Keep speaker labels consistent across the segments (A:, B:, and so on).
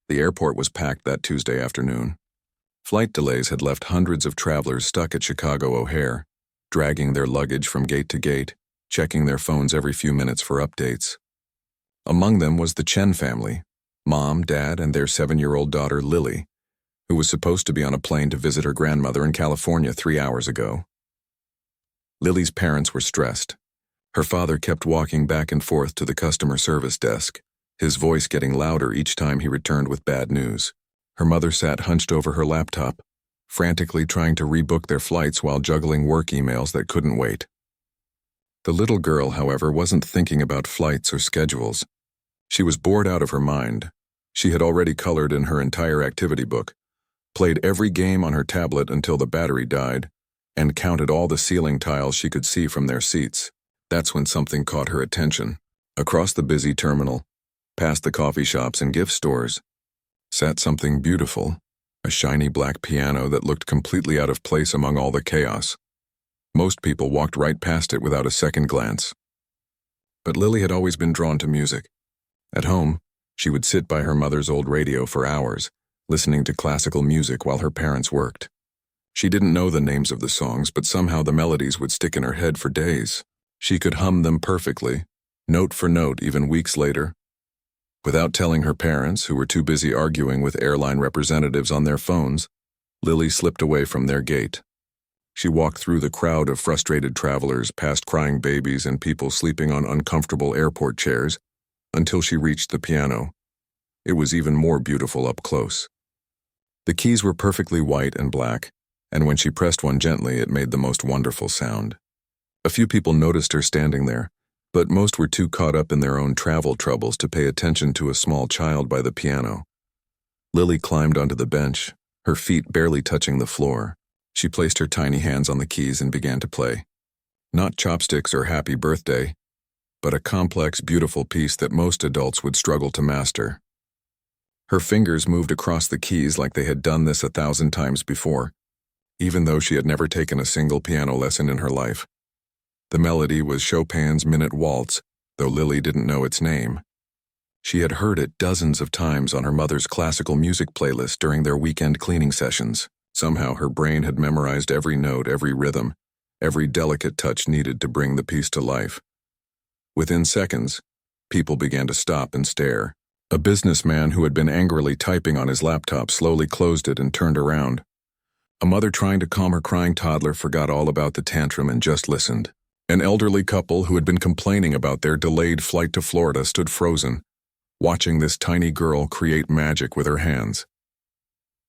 A: The airport was packed that Tuesday afternoon. Flight delays had left hundreds of travelers stuck at Chicago O'Hare, dragging their luggage from gate to gate, checking their phones every few minutes for updates. Among them was the Chen family, Mom, Dad, and their 7-year-old daughter Lily, who was supposed to be on a plane to visit her grandmother in California 3 hours ago. Lily's parents were stressed. Her father kept walking back and forth to the customer service desk, his voice getting louder each time he returned with bad news. Her mother sat hunched over her laptop, frantically trying to rebook their flights while juggling work emails that couldn't wait. The little girl, however, wasn't thinking about flights or schedules. She was bored out of her mind. She had already colored in her entire activity book, played every game on her tablet until the battery died, and counted all the ceiling tiles she could see from their seats. That's when something caught her attention. Across the busy terminal, past the coffee shops and gift stores, sat something beautiful, a shiny black piano that looked completely out of place among all the chaos. Most people walked right past it without a second glance. But Lily had always been drawn to music. At home, she would sit by her mother's old radio for hours, listening to classical music while her parents worked. She didn't know the names of the songs, but somehow the melodies would stick in her head for days. She could hum them perfectly, note for note, even weeks later. Without telling her parents, who were too busy arguing with airline representatives on their phones, Lily slipped away from their gate. She walked through the crowd of frustrated travelers, past crying babies and people sleeping on uncomfortable airport chairs, until she reached the piano. It was even more beautiful up close. The keys were perfectly white and black, and when she pressed one gently, it made the most wonderful sound. A few people noticed her standing there, but most were too caught up in their own travel troubles to pay attention to a small child by the piano. Lily climbed onto the bench, her feet barely touching the floor. She placed her tiny hands on the keys and began to play. Not Chopsticks or Happy Birthday, but a complex, beautiful piece that most adults would struggle to master. Her fingers moved across the keys like they had done this 1,000 times before, even though she had never taken a single piano lesson in her life. The melody was Chopin's Minute Waltz, though Lily didn't know its name. She had heard it dozens of times on her mother's classical music playlist during their weekend cleaning sessions. Somehow her brain had memorized every note, every rhythm, every delicate touch needed to bring the piece to life. Within seconds, people began to stop and stare. A businessman who had been angrily typing on his laptop slowly closed it and turned around. A mother trying to calm her crying toddler forgot all about the tantrum and just listened. An elderly couple who had been complaining about their delayed flight to Florida stood frozen, watching this tiny girl create magic with her hands.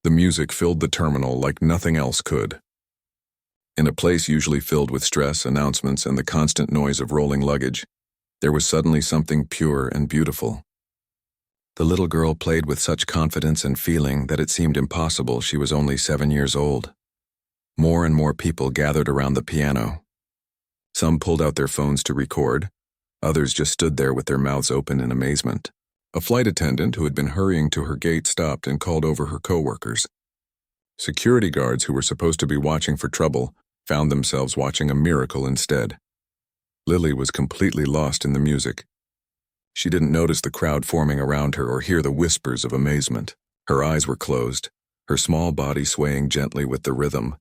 A: The music filled the terminal like nothing else could. In a place usually filled with stress, announcements, and the constant noise of rolling luggage, there was suddenly something pure and beautiful. The little girl played with such confidence and feeling that it seemed impossible she was only 7 years old. More and more people gathered around the piano. Some pulled out their phones to record, others just stood there with their mouths open in amazement. A flight attendant who had been hurrying to her gate stopped and called over her coworkers. Security guards who were supposed to be watching for trouble found themselves watching a miracle instead. Lily was completely lost in the music. She didn't notice the crowd forming around her or hear the whispers of amazement. Her eyes were closed, her small body swaying gently with the rhythm,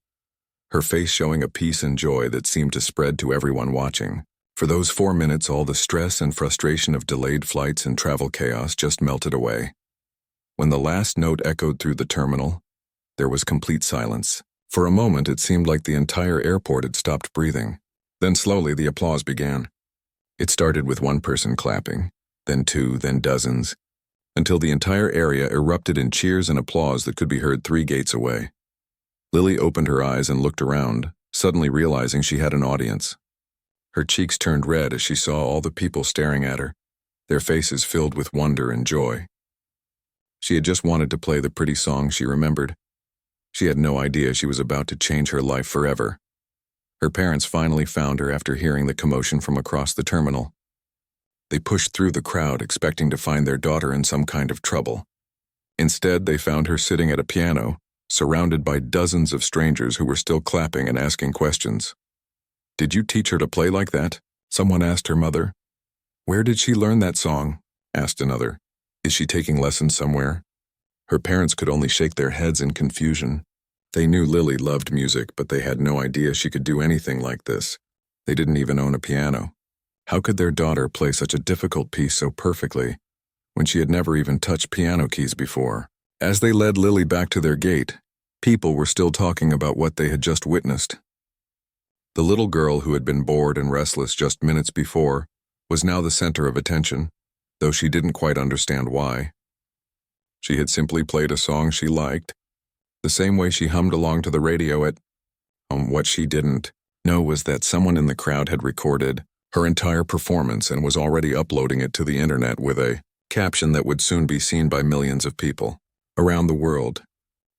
A: her face showing a peace and joy that seemed to spread to everyone watching. For those 4 minutes, all the stress and frustration of delayed flights and travel chaos just melted away. When the last note echoed through the terminal, there was complete silence. For a moment, it seemed like the entire airport had stopped breathing. Then slowly, the applause began. It started with one person clapping, then two, then dozens, until the entire area erupted in cheers and applause that could be heard 3 gates away. Lily opened her eyes and looked around, suddenly realizing she had an audience. Her cheeks turned red as she saw all the people staring at her, their faces filled with wonder and joy. She had just wanted to play the pretty song she remembered. She had no idea she was about to change her life forever. Her parents finally found her after hearing the commotion from across the terminal. They pushed through the crowd, expecting to find their daughter in some kind of trouble. Instead, they found her sitting at a piano, surrounded by dozens of strangers who were still clapping and asking questions. "Did you teach her to play like that?" someone asked her mother. "Where did she learn that song?" asked another. "Is she taking lessons somewhere?" Her parents could only shake their heads in confusion. They knew Lily loved music, but they had no idea she could do anything like this. They didn't even own a piano. How could their daughter play such a difficult piece so perfectly when she had never even touched piano keys before? As they led Lily back to their gate, people were still talking about what they had just witnessed. The little girl who had been bored and restless just minutes before was now the center of attention, though she didn't quite understand why. She had simply played a song she liked, the same way she hummed along to the radio at home. What she didn't know was that someone in the crowd had recorded her entire performance and was already uploading it to the internet with a caption that would soon be seen by millions of people around the world.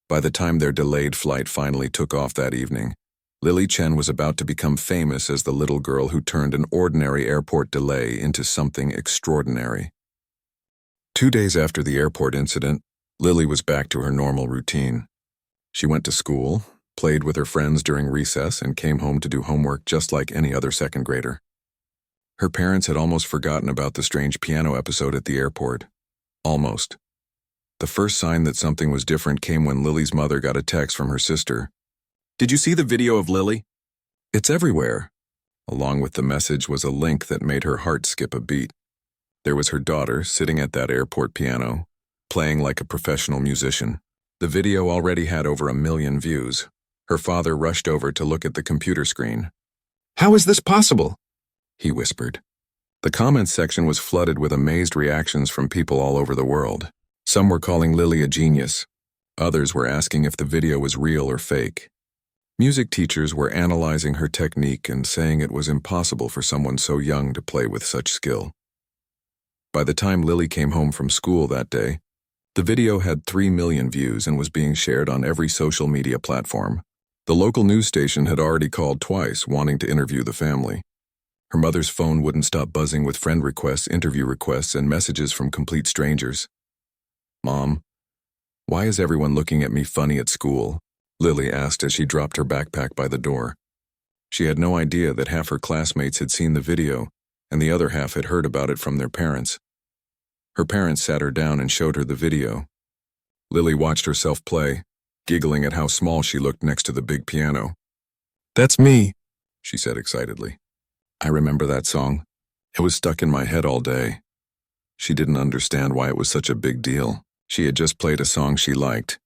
A: By the time their delayed flight finally took off that evening, Lily Chen was about to become famous as the little girl who turned an ordinary airport delay into something extraordinary. 2 days after the airport incident, Lily was back to her normal routine. She went to school, played with her friends during recess, and came home to do homework just like any other second grader. Her parents had almost forgotten about the strange piano episode at the airport. Almost. The first sign that something was different came when Lily's mother got a text from her sister. "Did you see the video of Lily? It's everywhere." Along with the message was a link that made her heart skip a beat. There was her daughter sitting at that airport piano, playing like a professional musician. The video already had over 1 million views. Her father rushed over to look at the computer screen. "How is this possible?" he whispered. The comments section was flooded with amazed reactions from people all over the world. Some were calling Lily a genius. Others were asking if the video was real or fake. Music teachers were analyzing her technique and saying it was impossible for someone so young to play with such skill. By the time Lily came home from school that day, the video had 3 million views and was being shared on every social media platform. The local news station had already called twice, wanting to interview the family. Her mother's phone wouldn't stop buzzing with friend requests, interview requests, and messages from complete strangers. "Mom, why is everyone looking at me funny at school?" Lily asked as she dropped her backpack by the door. She had no idea that half her classmates had seen the video and the other half had heard about it from their parents. Her parents sat her down and showed her the video. Lily watched herself play, giggling at how small she looked next to the big piano. "That's me," she said excitedly. "I remember that song. It was stuck in my head all day." She didn't understand why it was such a big deal. She had just played a song she liked.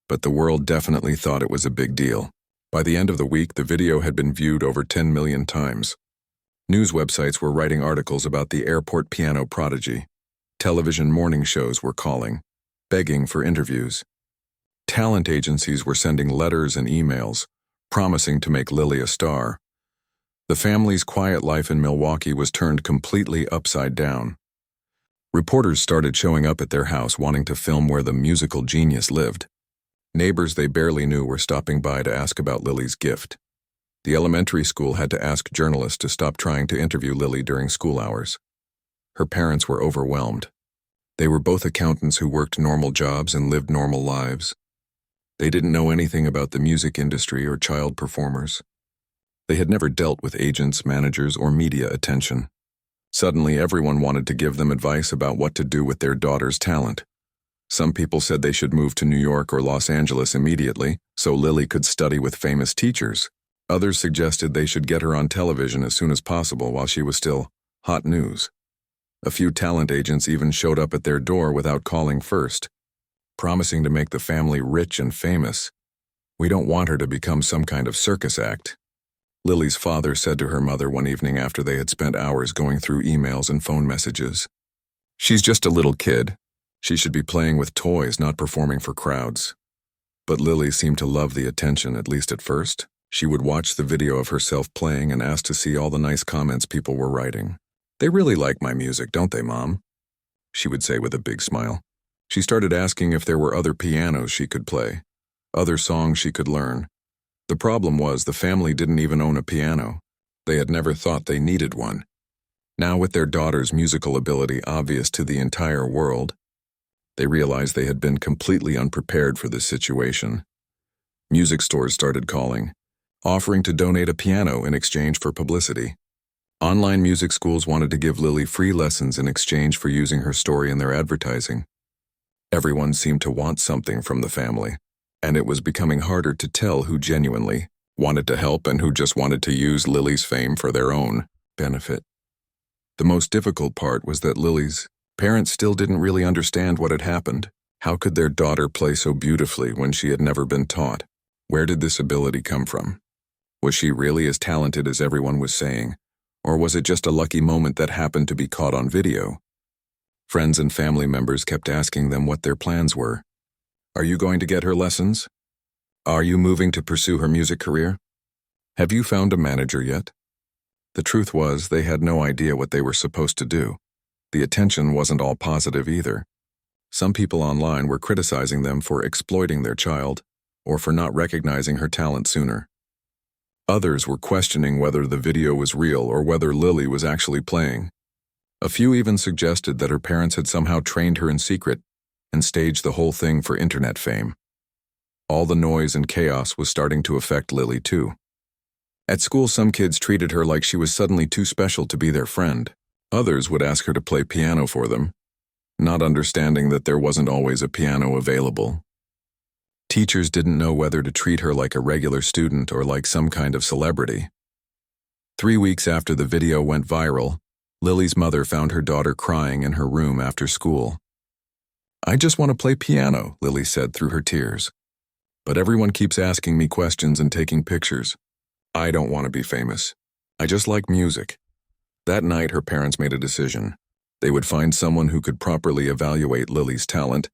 A: But the world definitely thought it was a big deal. By the end of the week, the video had been viewed over 10 million times. News websites were writing articles about the airport piano prodigy. Television morning shows were calling, begging for interviews. Talent agencies were sending letters and emails, promising to make Lily a star. The family's quiet life in Milwaukee was turned completely upside down. Reporters started showing up at their house wanting to film where the musical genius lived. Neighbors they barely knew were stopping by to ask about Lily's gift. The elementary school had to ask journalists to stop trying to interview Lily during school hours. Her parents were overwhelmed. They were both accountants who worked normal jobs and lived normal lives. They didn't know anything about the music industry or child performers. They had never dealt with agents, managers, or media attention. Suddenly, everyone wanted to give them advice about what to do with their daughter's talent. Some people said they should move to New York or Los Angeles immediately so Lily could study with famous teachers. Others suggested they should get her on television as soon as possible while she was still hot news. A few talent agents even showed up at their door without calling first, promising to make the family rich and famous. "We don't want her to become some kind of circus act," Lily's father said to her mother one evening after they had spent hours going through emails and phone messages. "She's just a little kid. She should be playing with toys, not performing for crowds." But Lily seemed to love the attention, at least at first. She would watch the video of herself playing and ask to see all the nice comments people were writing. "They really like my music, don't they, Mom?" she would say with a big smile. She started asking if there were other pianos she could play, other songs she could learn. The problem was the family didn't even own a piano. They had never thought they needed one. Now, with their daughter's musical ability obvious to the entire world, they realized they had been completely unprepared for this situation. Music stores started calling, offering to donate a piano in exchange for publicity. Online music schools wanted to give Lily free lessons in exchange for using her story in their advertising. Everyone seemed to want something from the family, and it was becoming harder to tell who genuinely wanted to help and who just wanted to use Lily's fame for their own benefit. The most difficult part was that Lily's parents still didn't really understand what had happened. How could their daughter play so beautifully when she had never been taught? Where did this ability come from? Was she really as talented as everyone was saying, or was it just a lucky moment that happened to be caught on video? Friends and family members kept asking them what their plans were. Are you going to get her lessons? Are you moving to pursue her music career? Have you found a manager yet? The truth was, they had no idea what they were supposed to do. The attention wasn't all positive either. Some people online were criticizing them for exploiting their child, or for not recognizing her talent sooner. Others were questioning whether the video was real or whether Lily was actually playing. A few even suggested that her parents had somehow trained her in secret and staged the whole thing for internet fame. All the noise and chaos was starting to affect Lily too. At school, some kids treated her like she was suddenly too special to be their friend. Others would ask her to play piano for them, not understanding that there wasn't always a piano available. Teachers didn't know whether to treat her like a regular student or like some kind of celebrity. 3 weeks after the video went viral, Lily's mother found her daughter crying in her room after school. "I just want to play piano," Lily said through her tears. "But everyone keeps asking me questions and taking pictures. I don't want to be famous. I just like music." That night, her parents made a decision. They would find someone who could properly evaluate Lily's talent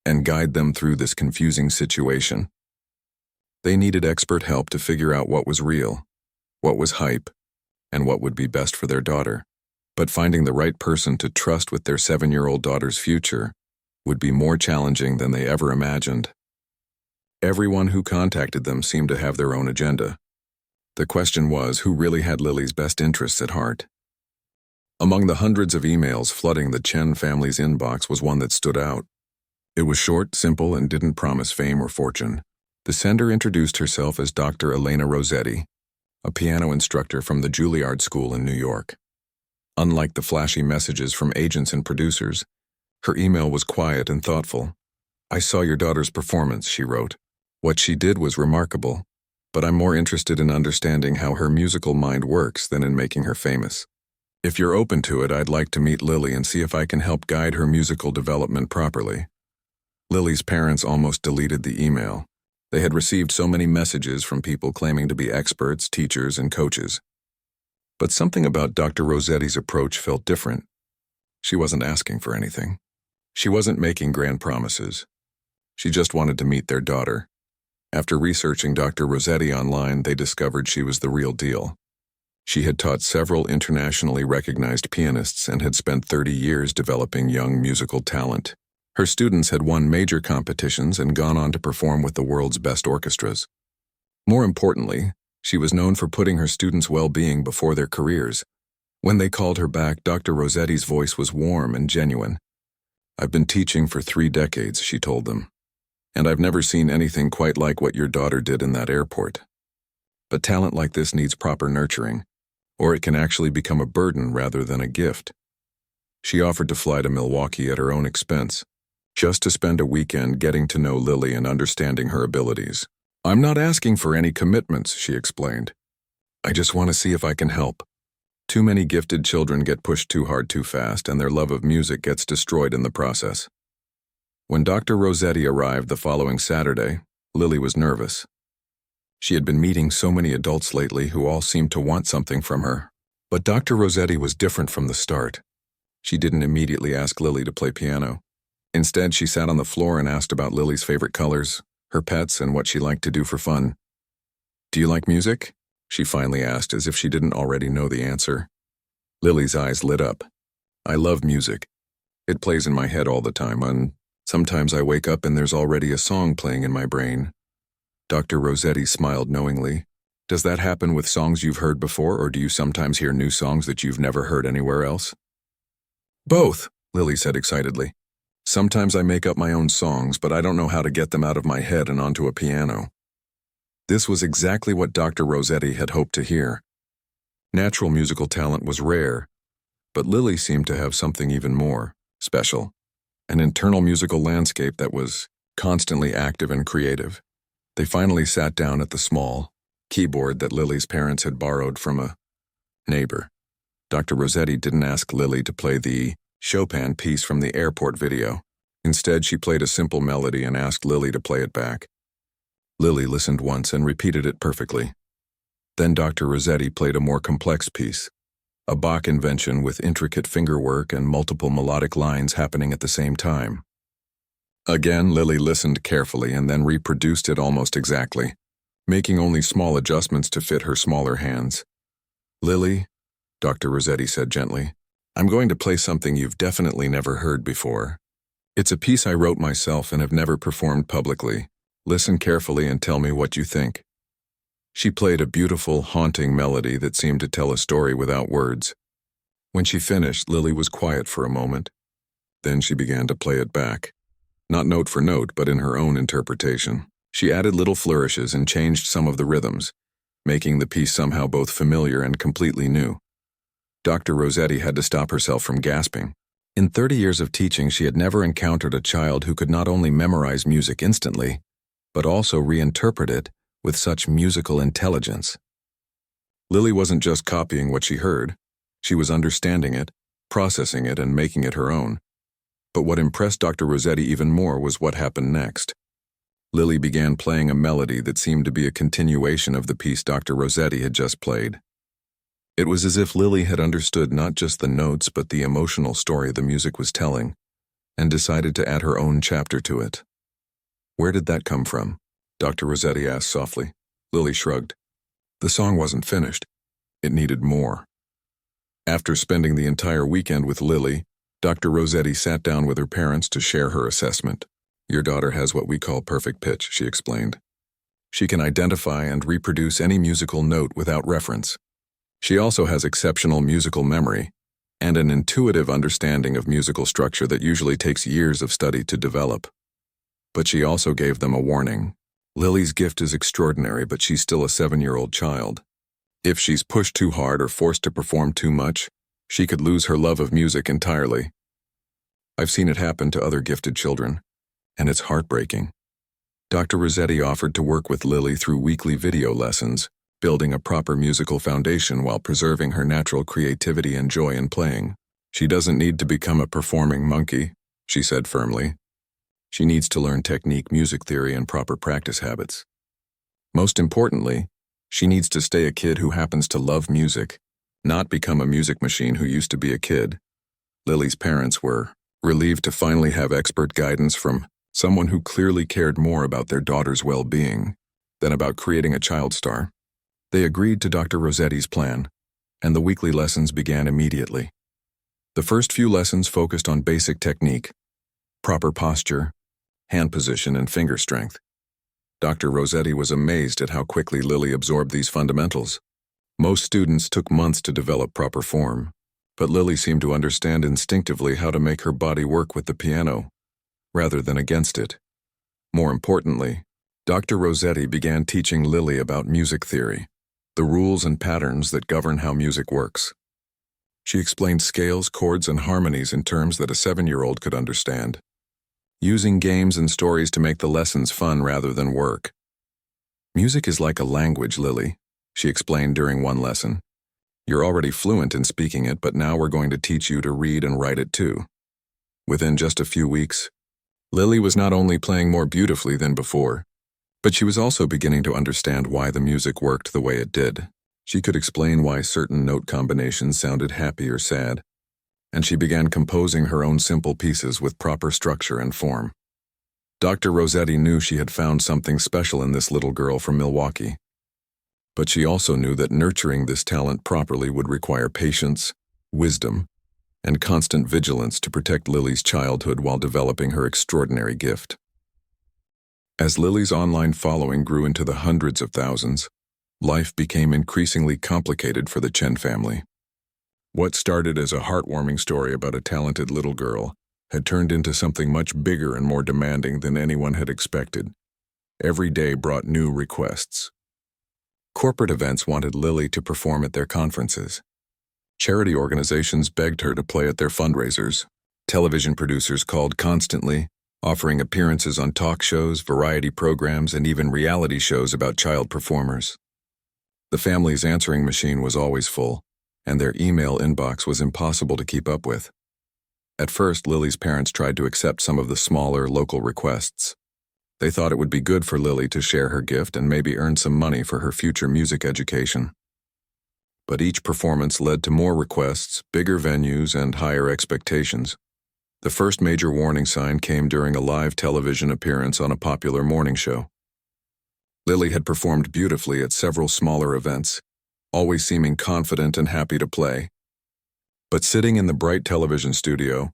A: and guide them through this confusing situation. They needed expert help to figure out what was real, what was hype, and what would be best for their daughter. But finding the right person to trust with their 7-year-old daughter's future would be more challenging than they ever imagined. Everyone who contacted them seemed to have their own agenda. The question was, who really had Lily's best interests at heart? Among the hundreds of emails flooding the Chen family's inbox was one that stood out. It was short, simple, and didn't promise fame or fortune. The sender introduced herself as Dr. Elena Rossetti, a piano instructor from the Juilliard School in New York. Unlike the flashy messages from agents and producers, her email was quiet and thoughtful. "I saw your daughter's performance," she wrote. "What she did was remarkable, but I'm more interested in understanding how her musical mind works than in making her famous. If you're open to it, I'd like to meet Lily and see if I can help guide her musical development properly." Lily's parents almost deleted the email. They had received so many messages from people claiming to be experts, teachers, and coaches. But something about Dr. Rossetti's approach felt different. She wasn't asking for anything. She wasn't making grand promises. She just wanted to meet their daughter. After researching Dr. Rossetti online, they discovered she was the real deal. She had taught several internationally recognized pianists and had spent 30 years developing young musical talent. Her students had won major competitions and gone on to perform with the world's best orchestras. More importantly, she was known for putting her students' well-being before their careers. When they called her back, Dr. Rossetti's voice was warm and genuine. "I've been teaching for 3 decades, she told them, "and I've never seen anything quite like what your daughter did in that airport. But talent like this needs proper nurturing, or it can actually become a burden rather than a gift." She offered to fly to Milwaukee at her own expense, just to spend a weekend getting to know Lily and understanding her abilities. "I'm not asking for any commitments," she explained. "I just want to see if I can help. Too many gifted children get pushed too hard too fast, and their love of music gets destroyed in the process." When Dr. Rossetti arrived the following Saturday, Lily was nervous. She had been meeting so many adults lately who all seemed to want something from her. But Dr. Rossetti was different from the start. She didn't immediately ask Lily to play piano. Instead, she sat on the floor and asked about Lily's favorite colors, her pets, and what she liked to do for fun. "Do you like music?" she finally asked, as if she didn't already know the answer. Lily's eyes lit up. "I love music. It plays in my head all the time, and sometimes I wake up and there's already a song playing in my brain." Dr. Rossetti smiled knowingly. "Does that happen with songs you've heard before, or do you sometimes hear new songs that you've never heard anywhere else?" "Both," Lily said excitedly. "Sometimes I make up my own songs, but I don't know how to get them out of my head and onto a piano." This was exactly what Dr. Rossetti had hoped to hear. Natural musical talent was rare, but Lily seemed to have something even more special, an internal musical landscape that was constantly active and creative. They finally sat down at the small keyboard that Lily's parents had borrowed from a neighbor. Dr. Rossetti didn't ask Lily to play the Chopin piece from the airport video. Instead, she played a simple melody and asked Lily to play it back. Lily listened once and repeated it perfectly. Then Dr. Rossetti played a more complex piece, a Bach invention with intricate fingerwork and multiple melodic lines happening at the same time. Again, Lily listened carefully and then reproduced it almost exactly, making only small adjustments to fit her smaller hands. "Lily," Dr. Rossetti said gently, "I'm going to play something you've definitely never heard before. It's a piece I wrote myself and have never performed publicly. Listen carefully and tell me what you think." She played a beautiful, haunting melody that seemed to tell a story without words. When she finished, Lily was quiet for a moment. Then she began to play it back. Not note for note, but in her own interpretation. She added little flourishes and changed some of the rhythms, making the piece somehow both familiar and completely new. Dr. Rossetti had to stop herself from gasping. In 30 years of teaching, she had never encountered a child who could not only memorize music instantly, but also reinterpret it with such musical intelligence. Lily wasn't just copying what she heard. She was understanding it, processing it, and making it her own. But what impressed Dr. Rossetti even more was what happened next. Lily began playing a melody that seemed to be a continuation of the piece Dr. Rossetti had just played. It was as if Lily had understood not just the notes but the emotional story the music was telling, and decided to add her own chapter to it. "Where did that come from?" Dr. Rossetti asked softly. Lily shrugged. The song wasn't finished. It needed more. After spending the entire weekend with Lily, Dr. Rossetti sat down with her parents to share her assessment. "Your daughter has what we call perfect pitch," she explained. "She can identify and reproduce any musical note without reference. She also has exceptional musical memory and an intuitive understanding of musical structure that usually takes years of study to develop." But she also gave them a warning. "Lily's gift is extraordinary, but she's still a 7-year-old child. If she's pushed too hard or forced to perform too much, she could lose her love of music entirely. I've seen it happen to other gifted children, and it's heartbreaking." Dr. Rossetti offered to work with Lily through weekly video lessons, building a proper musical foundation while preserving her natural creativity and joy in playing. "She doesn't need to become a performing monkey," she said firmly. "She needs to learn technique, music theory, and proper practice habits. Most importantly, she needs to stay a kid who happens to love music, not become a music machine who used to be a kid." Lily's parents were relieved to finally have expert guidance from someone who clearly cared more about their daughter's well-being than about creating a child star. They agreed to Dr. Rossetti's plan, and the weekly lessons began immediately. The first few lessons focused on basic technique, proper posture, hand position, and finger strength. Dr. Rossetti was amazed at how quickly Lily absorbed these fundamentals. Most students took months to develop proper form, but Lily seemed to understand instinctively how to make her body work with the piano, rather than against it. More importantly, Dr. Rossetti began teaching Lily about music theory, the rules and patterns that govern how music works. She explained scales, chords, and harmonies in terms that a 7-year-old could understand, using games and stories to make the lessons fun rather than work. "Music is like a language, Lily," she explained during one lesson. "You're already fluent in speaking it, but now we're going to teach you to read and write it too." Within just a few weeks, Lily was not only playing more beautifully than before, but she was also beginning to understand why the music worked the way it did. She could explain why certain note combinations sounded happy or sad, and she began composing her own simple pieces with proper structure and form. Dr. Rossetti knew she had found something special in this little girl from Milwaukee. But she also knew that nurturing this talent properly would require patience, wisdom, and constant vigilance to protect Lily's childhood while developing her extraordinary gift. As Lily's online following grew into the hundreds of thousands, life became increasingly complicated for the Chen family. What started as a heartwarming story about a talented little girl had turned into something much bigger and more demanding than anyone had expected. Every day brought new requests. Corporate events wanted Lily to perform at their conferences. Charity organizations begged her to play at their fundraisers. Television producers called constantly, offering appearances on talk shows, variety programs, and even reality shows about child performers. The family's answering machine was always full, and their email inbox was impossible to keep up with. At first, Lily's parents tried to accept some of the smaller, local requests. They thought it would be good for Lily to share her gift and maybe earn some money for her future music education. But each performance led to more requests, bigger venues, and higher expectations. The first major warning sign came during a live television appearance on a popular morning show. Lily had performed beautifully at several smaller events, always seeming confident and happy to play. But sitting in the bright television studio,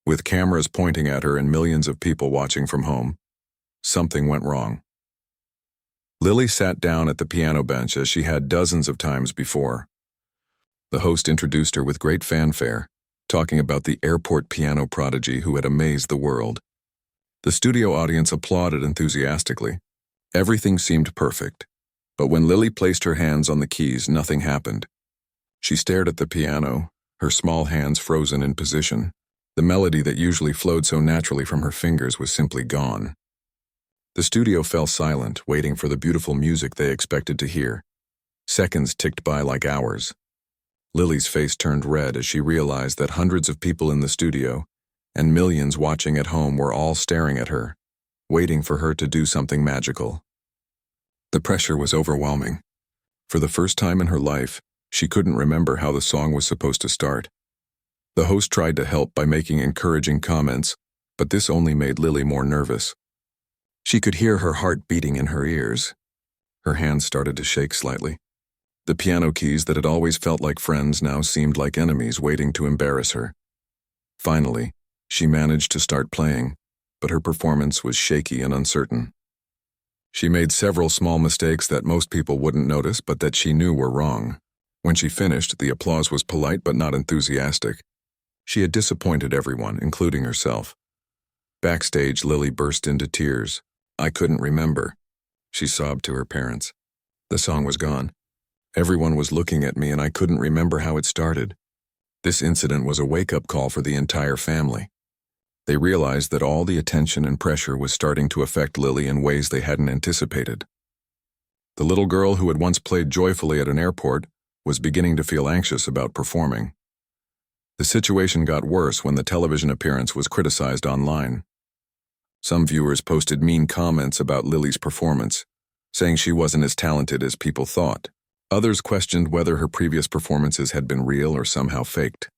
A: with cameras pointing at her and millions of people watching from home, something went wrong. Lily sat down at the piano bench as she had dozens of times before. The host introduced her with great fanfare, talking about the airport piano prodigy who had amazed the world. The studio audience applauded enthusiastically. Everything seemed perfect, but when Lily placed her hands on the keys, nothing happened. She stared at the piano, her small hands frozen in position. The melody that usually flowed so naturally from her fingers was simply gone. The studio fell silent, waiting for the beautiful music they expected to hear. Seconds ticked by like hours. Lily's face turned red as she realized that hundreds of people in the studio and millions watching at home were all staring at her, waiting for her to do something magical. The pressure was overwhelming. For the first time in her life, she couldn't remember how the song was supposed to start. The host tried to help by making encouraging comments, but this only made Lily more nervous. She could hear her heart beating in her ears. Her hands started to shake slightly. The piano keys that had always felt like friends now seemed like enemies waiting to embarrass her. Finally, she managed to start playing, but her performance was shaky and uncertain. She made several small mistakes that most people wouldn't notice but that she knew were wrong. When she finished, the applause was polite but not enthusiastic. She had disappointed everyone, including herself. Backstage, Lily burst into tears. "I couldn't remember," she sobbed to her parents. The song was gone. Everyone was looking at me and I couldn't remember how it started. This incident was a wake-up call for the entire family. They realized that all the attention and pressure was starting to affect Lily in ways they hadn't anticipated. The little girl who had once played joyfully at an airport was beginning to feel anxious about performing. The situation got worse when the television appearance was criticized online. Some viewers posted mean comments about Lily's performance, saying she wasn't as talented as people thought. Others questioned whether her previous performances had been real or somehow faked.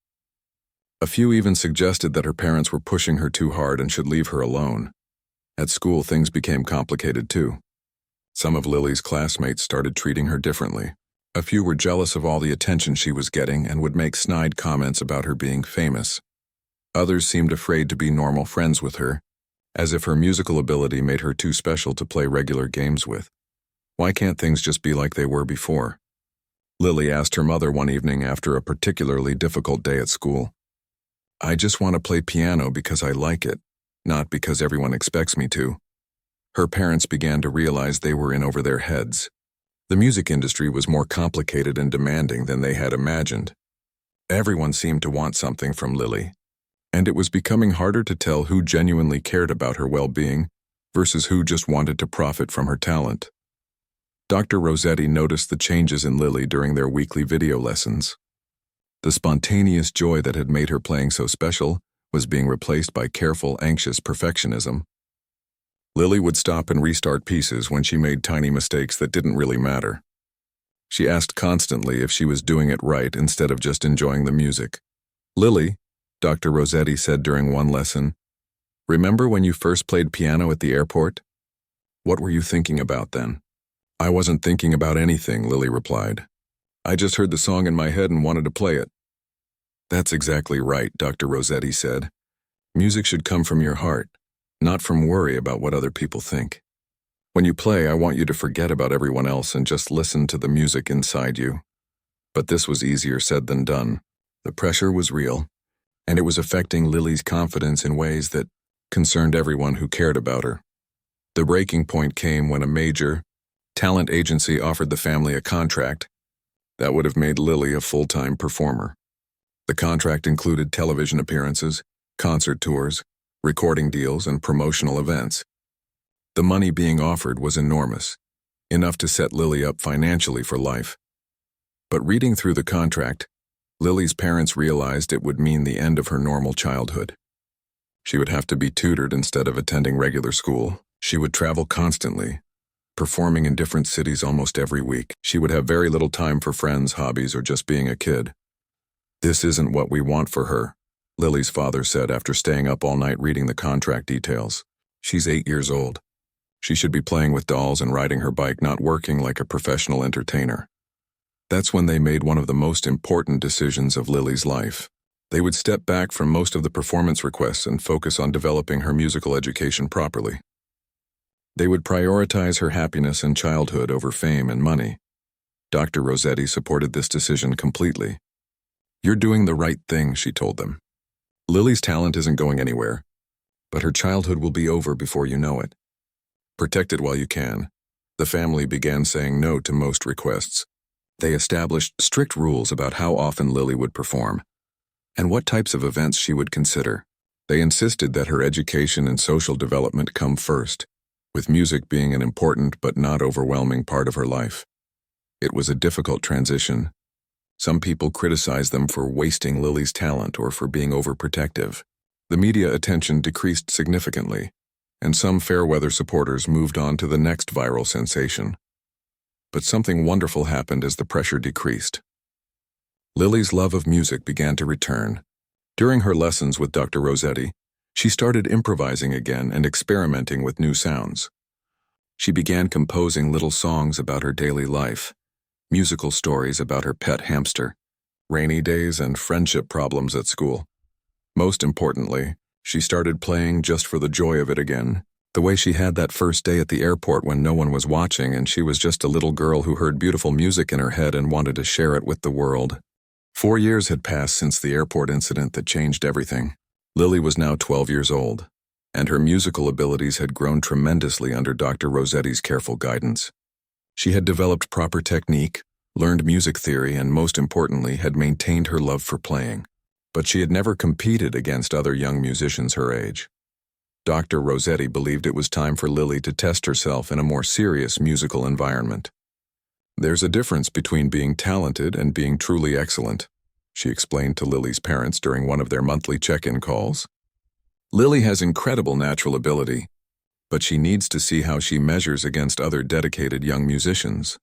A: A few even suggested that her parents were pushing her too hard and should leave her alone. At school, things became complicated too. Some of Lily's classmates started treating her differently. A few were jealous of all the attention she was getting and would make snide comments about her being famous. Others seemed afraid to be normal friends with her, as if her musical ability made her too special to play regular games with. Why can't things just be like they were before? Lily asked her mother one evening after a particularly difficult day at school. "I just want to play piano because I like it, not because everyone expects me to." Her parents began to realize they were in over their heads. The music industry was more complicated and demanding than they had imagined. Everyone seemed to want something from Lily, and it was becoming harder to tell who genuinely cared about her well-being versus who just wanted to profit from her talent. Dr. Rossetti noticed the changes in Lily during their weekly video lessons. The spontaneous joy that had made her playing so special was being replaced by careful, anxious perfectionism. Lily would stop and restart pieces when she made tiny mistakes that didn't really matter. She asked constantly if she was doing it right instead of just enjoying the music. "Lily," Dr. Rossetti said during one lesson, "remember when you first played piano at the airport? What were you thinking about then?" "I wasn't thinking about anything," Lily replied. "I just heard the song in my head and wanted to play it." "That's exactly right," Dr. Rossetti said. "Music should come from your heart, not from worry about what other people think. When you play, I want you to forget about everyone else and just listen to the music inside you." But this was easier said than done. The pressure was real, and it was affecting Lily's confidence in ways that concerned everyone who cared about her. The breaking point came when a major talent agency offered the family a contract that would have made Lily a full-time performer. The contract included television appearances, concert tours, recording deals, and promotional events. The money being offered was enormous, enough to set Lily up financially for life. But reading through the contract, Lily's parents realized it would mean the end of her normal childhood. She would have to be tutored instead of attending regular school. She would travel constantly, performing in different cities almost every week. She would have very little time for friends, hobbies, or just being a kid. "This isn't what we want for her," Lily's father said after staying up all night reading the contract details. "She's 8 years old. She should be playing with dolls and riding her bike, not working like a professional entertainer." That's when they made one of the most important decisions of Lily's life. They would step back from most of the performance requests and focus on developing her musical education properly. They would prioritize her happiness and childhood over fame and money. Dr. Rossetti supported this decision completely. "You're doing the right thing," she told them. "Lily's talent isn't going anywhere, but her childhood will be over before you know it. Protect it while you can." The family began saying no to most requests. They established strict rules about how often Lily would perform and what types of events she would consider. They insisted that her education and social development come first, with music being an important but not overwhelming part of her life. It was a difficult transition. Some people criticized them for wasting Lily's talent or for being overprotective. The media attention decreased significantly, and some fair-weather supporters moved on to the next viral sensation. But something wonderful happened as the pressure decreased. Lily's love of music began to return. During her lessons with Dr. Rossetti, she started improvising again and experimenting with new sounds. She began composing little songs about her daily life, musical stories about her pet hamster, rainy days, and friendship problems at school. Most importantly, she started playing just for the joy of it again, the way she had that first day at the airport when no one was watching and she was just a little girl who heard beautiful music in her head and wanted to share it with the world. 4 years had passed since the airport incident that changed everything. Lily was now 12 years old, and her musical abilities had grown tremendously under Dr. Rossetti's careful guidance. She had developed proper technique, learned music theory, and most importantly, had maintained her love for playing. But she had never competed against other young musicians her age. Dr. Rossetti believed it was time for Lily to test herself in a more serious musical environment. "There's a difference between being talented and being truly excellent," she explained to Lily's parents during one of their monthly check-in calls. "Lily has incredible natural ability, but she needs to see how she measures against other dedicated young musicians."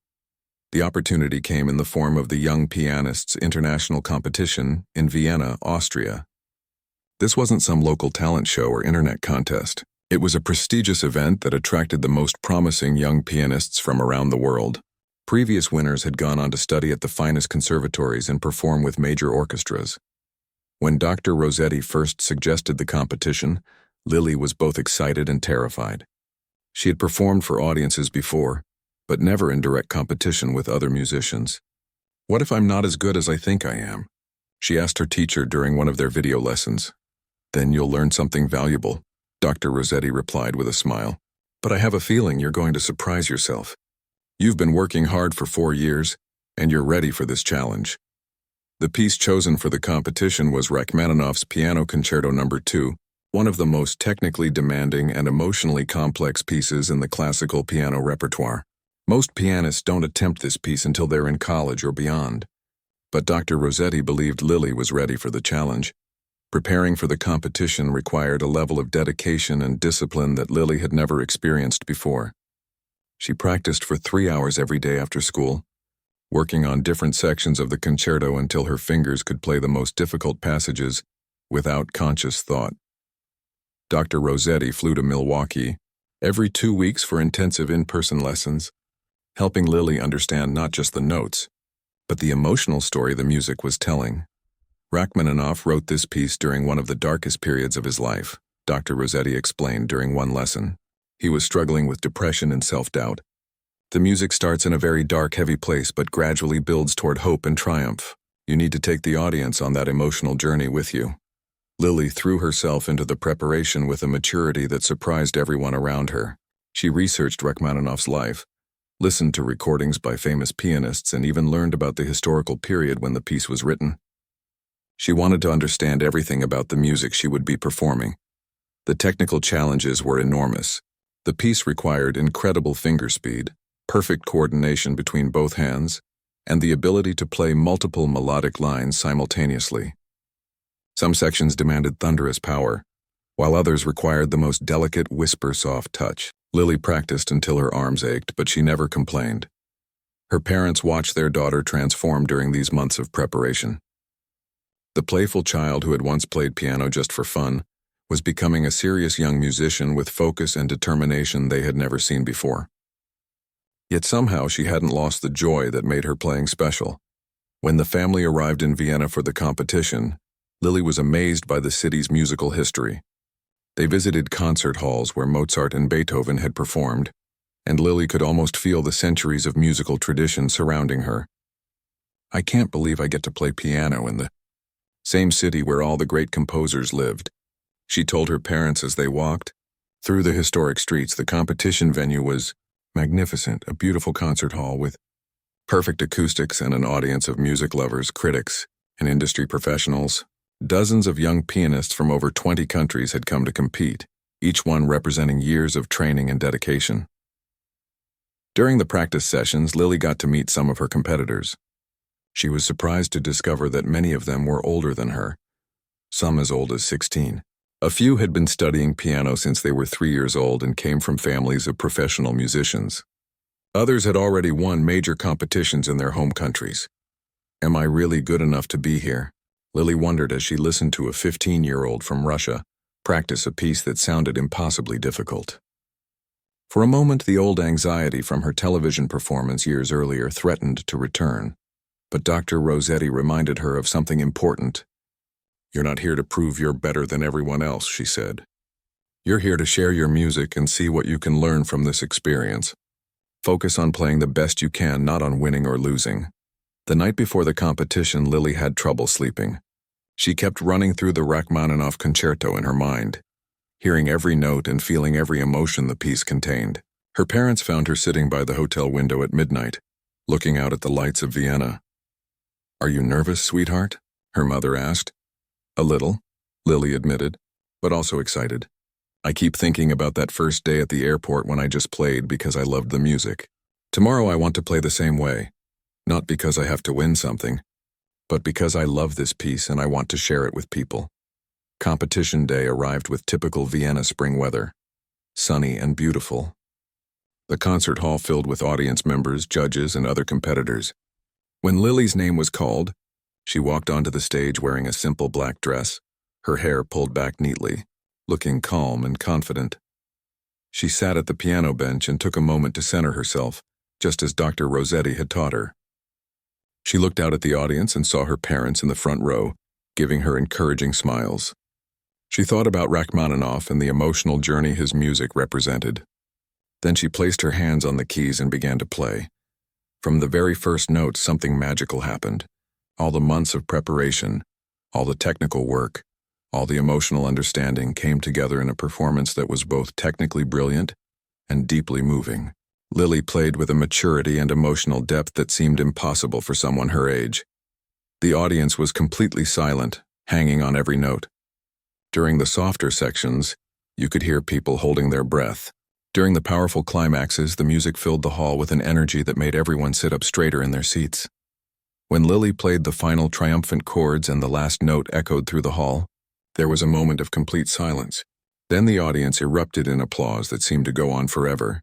A: The opportunity came in the form of the Young Pianists International Competition in Vienna, Austria. This wasn't some local talent show or internet contest. It was a prestigious event that attracted the most promising young pianists from around the world. Previous winners had gone on to study at the finest conservatories and perform with major orchestras. When Dr. Rossetti first suggested the competition, Lily was both excited and terrified. She had performed for audiences before, but never in direct competition with other musicians. "What if I'm not as good as I think I am?" she asked her teacher during one of their video lessons. "Then you'll learn something valuable," Dr. Rossetti replied with a smile. "But I have a feeling you're going to surprise yourself. You've been working hard for 4 years, and you're ready for this challenge." The piece chosen for the competition was Rachmaninoff's Piano Concerto No. 2, one of the most technically demanding and emotionally complex pieces in the classical piano repertoire. Most pianists don't attempt this piece until they're in college or beyond. But Dr. Rossetti believed Lily was ready for the challenge. Preparing for the competition required a level of dedication and discipline that Lily had never experienced before. She practiced for 3 hours every day after school, working on different sections of the concerto until her fingers could play the most difficult passages without conscious thought. Dr. Rossetti flew to Milwaukee every 2 weeks for intensive in-person lessons, helping Lily understand not just the notes, but the emotional story the music was telling. Rachmaninoff wrote this piece during one of the darkest periods of his life, Dr. Rossetti explained during one lesson. He was struggling with depression and self-doubt. The music starts in a very dark, heavy place but gradually builds toward hope and triumph. You need to take the audience on that emotional journey with you. Lily threw herself into the preparation with a maturity that surprised everyone around her. She researched Rachmaninoff's life, listened to recordings by famous pianists, and even learned about the historical period when the piece was written. She wanted to understand everything about the music she would be performing. The technical challenges were enormous. The piece required incredible finger speed, perfect coordination between both hands, and the ability to play multiple melodic lines simultaneously. Some sections demanded thunderous power, while others required the most delicate whisper-soft touch. Lily practiced until her arms ached, but she never complained. Her parents watched their daughter transform during these months of preparation. The playful child who had once played piano just for fun was becoming a serious young musician with focus and determination they had never seen before. Yet somehow she hadn't lost the joy that made her playing special. When the family arrived in Vienna for the competition, Lily was amazed by the city's musical history. They visited concert halls where Mozart and Beethoven had performed, and Lily could almost feel the centuries of musical tradition surrounding her. "I can't believe I get to play piano in the same city where all the great composers lived," she told her parents as they walked through the historic streets. The competition venue was magnificent, a beautiful concert hall with perfect acoustics and an audience of music lovers, critics, and industry professionals. Dozens of young pianists from over 20 countries had come to compete, each one representing years of training and dedication. During the practice sessions, Lily got to meet some of her competitors. She was surprised to discover that many of them were older than her, some as old as 16. A few had been studying piano since they were 3 years old and came from families of professional musicians. Others had already won major competitions in their home countries. "Am I really good enough to be here?" Lily wondered as she listened to a 15-year-old from Russia practice a piece that sounded impossibly difficult. For a moment, the old anxiety from her television performance years earlier threatened to return, but Dr. Rossetti reminded her of something important. "You're not here to prove you're better than everyone else," she said. "You're here to share your music and see what you can learn from this experience. Focus on playing the best you can, not on winning or losing." The night before the competition, Lily had trouble sleeping. She kept running through the Rachmaninoff concerto in her mind, hearing every note and feeling every emotion the piece contained. Her parents found her sitting by the hotel window at midnight, looking out at the lights of Vienna. "Are you nervous, sweetheart?" her mother asked. "A little," Lily admitted, but also excited. "I keep thinking about that first day at the airport when I just played because I loved the music. Tomorrow I want to play the same way. Not because I have to win something, but because I love this piece and I want to share it with people." Competition day arrived with typical Vienna spring weather, sunny and beautiful. The concert hall filled with audience members, judges, and other competitors. When Lily's name was called, she walked onto the stage wearing a simple black dress, her hair pulled back neatly, looking calm and confident. She sat at the piano bench and took a moment to center herself, just as Dr. Rossetti had taught her. She looked out at the audience and saw her parents in the front row, giving her encouraging smiles. She thought about Rachmaninoff and the emotional journey his music represented. Then she placed her hands on the keys and began to play. From the very first notes, something magical happened. All the months of preparation, all the technical work, all the emotional understanding came together in a performance that was both technically brilliant and deeply moving. Lily played with a maturity and emotional depth that seemed impossible for someone her age. The audience was completely silent, hanging on every note. During the softer sections, you could hear people holding their breath. During the powerful climaxes, the music filled the hall with an energy that made everyone sit up straighter in their seats. When Lily played the final triumphant chords and the last note echoed through the hall, there was a moment of complete silence. Then the audience erupted in applause that seemed to go on forever.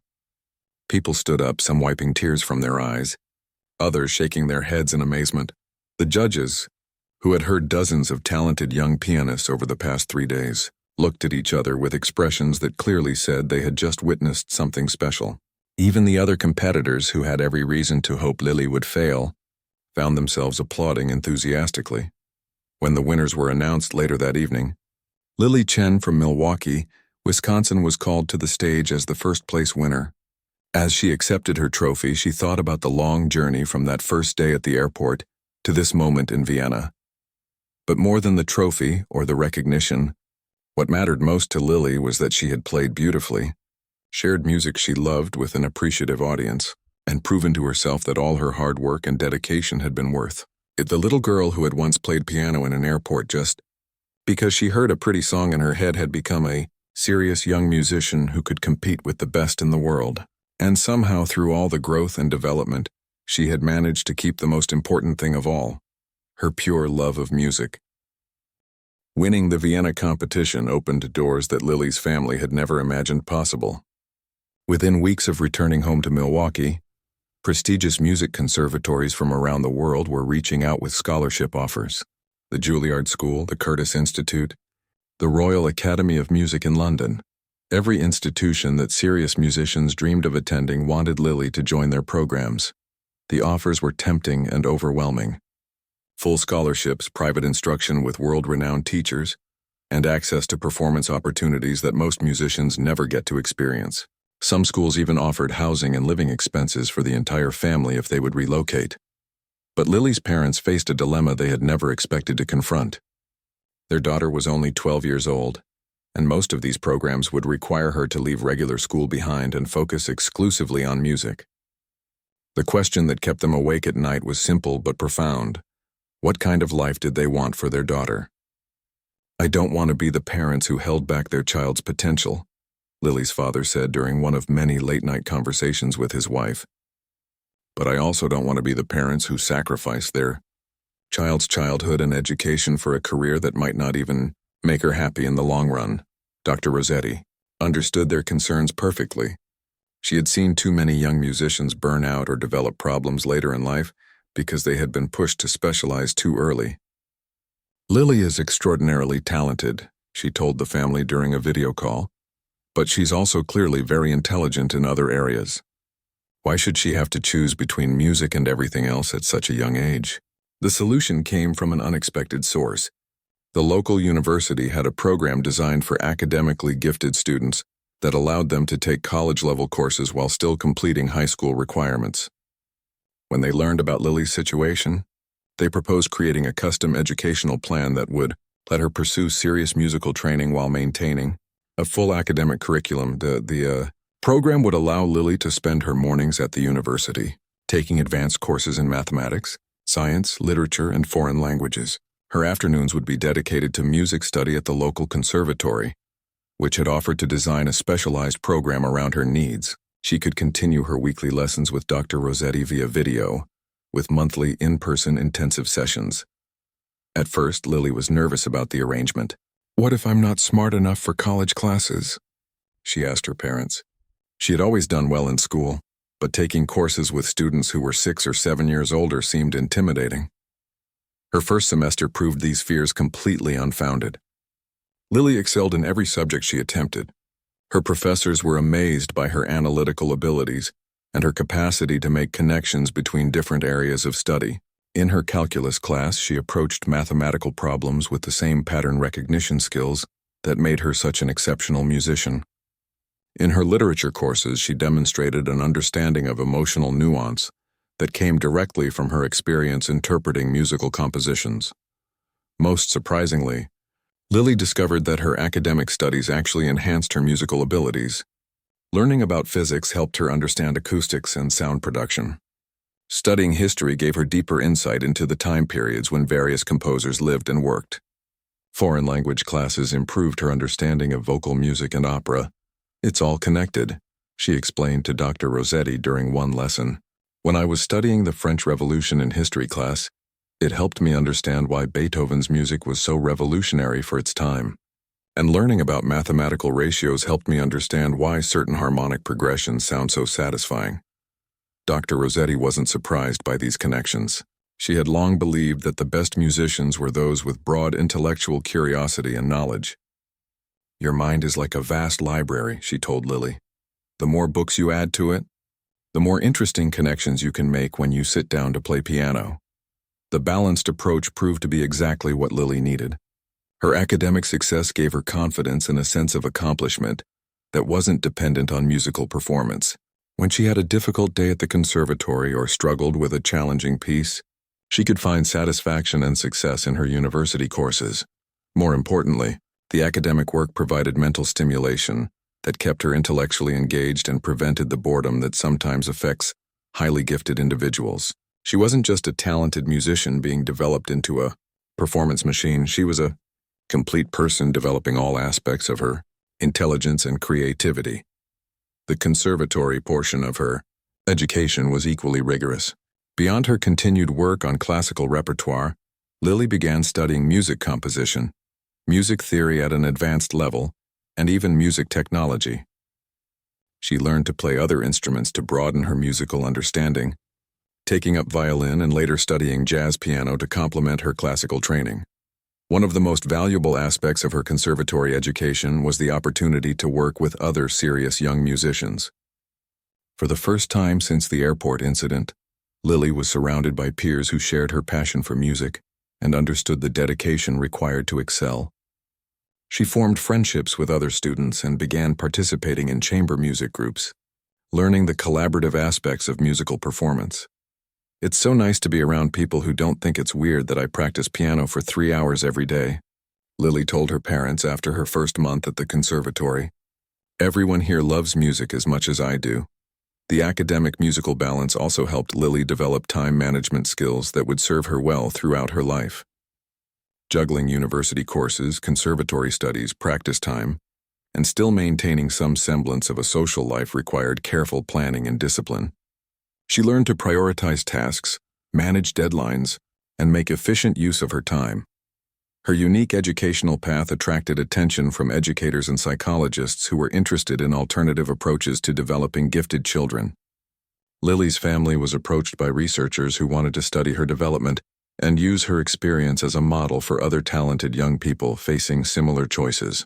A: People stood up, some wiping tears from their eyes, others shaking their heads in amazement. The judges, who had heard dozens of talented young pianists over the past 3 days, looked at each other with expressions that clearly said they had just witnessed something special. Even the other competitors, who had every reason to hope Lily would fail, found themselves applauding enthusiastically. When the winners were announced later that evening, Lily Chen from Milwaukee, Wisconsin was called to the stage as the first-place winner. As she accepted her trophy, she thought about the long journey from that first day at the airport to this moment in Vienna. But more than the trophy or the recognition, what mattered most to Lily was that she had played beautifully, shared music she loved with an appreciative audience, and proven to herself that all her hard work and dedication had been worth The little girl who had once played piano in an airport just because she heard a pretty song in her head had become a serious young musician who could compete with the best in the world. And somehow through all the growth and development, she had managed to keep the most important thing of all, her pure love of music. Winning the Vienna competition opened doors that Lily's family had never imagined possible. Within weeks of returning home to Milwaukee, prestigious music conservatories from around the world were reaching out with scholarship offers. The Juilliard School, the Curtis Institute, the Royal Academy of Music in London. Every institution that serious musicians dreamed of attending wanted Lily to join their programs. The offers were tempting and overwhelming. Full scholarships, private instruction with world-renowned teachers, and access to performance opportunities that most musicians never get to experience. Some schools even offered housing and living expenses for the entire family if they would relocate. But Lily's parents faced a dilemma they had never expected to confront. Their daughter was only 12 years old, and most of these programs would require her to leave regular school behind and focus exclusively on music. The question that kept them awake at night was simple but profound. What kind of life did they want for their daughter? "I don't want to be the parents who held back their child's potential," Lily's father said during one of many late-night conversations with his wife. "But I also don't want to be the parents who sacrificed their child's childhood and education for a career that might not even make her happy in the long run." Dr. Rossetti understood their concerns perfectly. She had seen too many young musicians burn out or develop problems later in life because they had been pushed to specialize too early. "Lily is extraordinarily talented," she told the family during a video call, "but she's also clearly very intelligent in other areas. Why should she have to choose between music and everything else at such a young age?" The solution came from an unexpected source. The local university had a program designed for academically gifted students that allowed them to take college-level courses while still completing high school requirements. When they learned about Lily's situation, they proposed creating a custom educational plan that would let her pursue serious musical training while maintaining a full academic curriculum. The program would allow Lily to spend her mornings at the university, taking advanced courses in mathematics, science, literature, and foreign languages. Her afternoons would be dedicated to music study at the local conservatory, which had offered to design a specialized program around her needs. She could continue her weekly lessons with Dr. Rossetti via video, with monthly in-person intensive sessions. At first, Lily was nervous about the arrangement. "What if I'm not smart enough for college classes?" she asked her parents. She had always done well in school, but taking courses with students who were 6 or 7 years older seemed intimidating. Her first semester proved these fears completely unfounded. Lily excelled in every subject she attempted. Her professors were amazed by her analytical abilities and her capacity to make connections between different areas of study. In her calculus class, she approached mathematical problems with the same pattern recognition skills that made her such an exceptional musician. In her literature courses, she demonstrated an understanding of emotional nuance that came directly from her experience interpreting musical compositions. Most surprisingly, Lily discovered that her academic studies actually enhanced her musical abilities. Learning about physics helped her understand acoustics and sound production. Studying history gave her deeper insight into the time periods when various composers lived and worked. Foreign language classes improved her understanding of vocal music and opera. "It's all connected," she explained to Dr. Rossetti during one lesson. "When I was studying the French Revolution in history class, it helped me understand why Beethoven's music was so revolutionary for its time. And learning about mathematical ratios helped me understand why certain harmonic progressions sound so satisfying." Dr. Rossetti wasn't surprised by these connections. She had long believed that the best musicians were those with broad intellectual curiosity and knowledge. "Your mind is like a vast library," she told Lily. "The more books you add to it, the more interesting connections you can make when you sit down to play piano." The balanced approach proved to be exactly what Lily needed. Her academic success gave her confidence and a sense of accomplishment that wasn't dependent on musical performance. When she had a difficult day at the conservatory or struggled with a challenging piece, she could find satisfaction and success in her university courses. More importantly, the academic work provided mental stimulation that kept her intellectually engaged and prevented the boredom that sometimes affects highly gifted individuals. She wasn't just a talented musician being developed into a performance machine, she was a complete person developing all aspects of her intelligence and creativity. The conservatory portion of her education was equally rigorous. Beyond her continued work on classical repertoire, Lily began studying music composition, music theory at an advanced level, and even music technology. She learned to play other instruments to broaden her musical understanding, taking up violin and later studying jazz piano to complement her classical training. One of the most valuable aspects of her conservatory education was the opportunity to work with other serious young musicians. For the first time since the airport incident, Lily was surrounded by peers who shared her passion for music and understood the dedication required to excel. She formed friendships with other students and began participating in chamber music groups, learning the collaborative aspects of musical performance. "It's so nice to be around people who don't think it's weird that I practice piano for 3 hours every day," Lily told her parents after her first month at the conservatory. "Everyone here loves music as much as I do." The academic musical balance also helped Lily develop time management skills that would serve her well throughout her life. Juggling university courses, conservatory studies, practice time, and still maintaining some semblance of a social life required careful planning and discipline. She learned to prioritize tasks, manage deadlines, and make efficient use of her time. Her unique educational path attracted attention from educators and psychologists who were interested in alternative approaches to developing gifted children. Lily's family was approached by researchers who wanted to study her development and use her experience as a model for other talented young people facing similar choices.